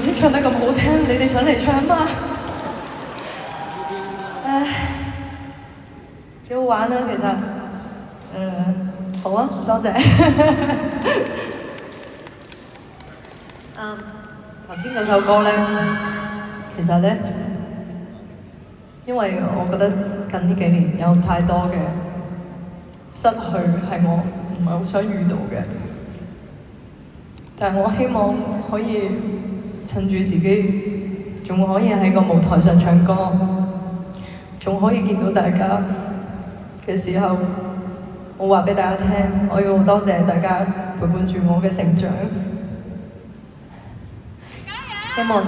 先唱得咁好聽，你哋上嚟唱嘛？唉，幾好玩啊，其實。好啊，多謝。頭先嗰首歌咧，其實咧，因為我覺得近呢幾年有太多嘅失去係我唔係好想遇到嘅，但係我希望可以趁住自己仲可以喺個舞台上唱歌，仲可以見到大家嘅時候，我話俾大家聽，我要好多謝大家陪伴住我嘅成長。希望，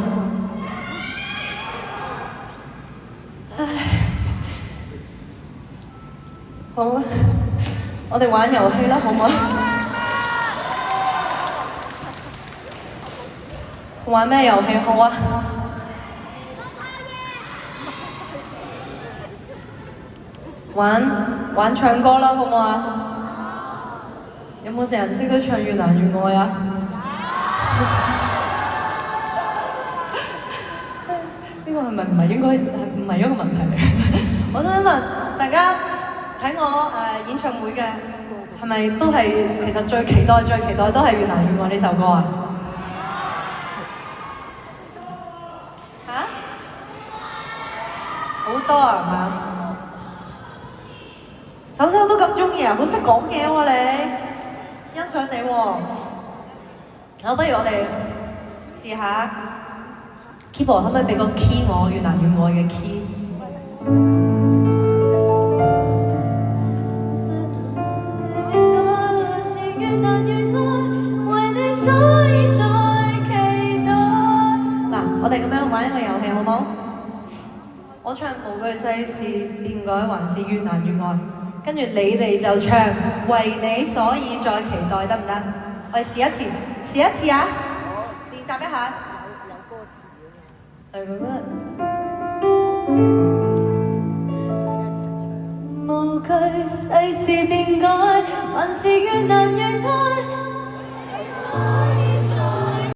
唉，好啊，我哋玩遊戲啦，好唔好？玩咩遊戲好啊？玩唱歌啦，好唔好啊？有冇成人識得唱《越難越愛》啊？呢個係咪唔係應該唔係一個問題嚟？我想問大家睇我演唱會嘅係咪都係其實最期待都係《越難越愛》呢首歌啊？嚇？好多係嘛？首首都咁中意啊！好識講嘢喎你，欣賞你喎。好，不如我哋試下 keyboard 可唔可以俾個 key 我？越難越愛嘅 key。嗱，我哋咁樣玩一個遊戲好冇？我唱無懼世事變改還是越難越愛。跟住你哋就唱為你所以再期待，得唔得？我哋試一次啊！練習一下。有歌詞嘅。係咁啦。無懼世事變改，還是越難越愛。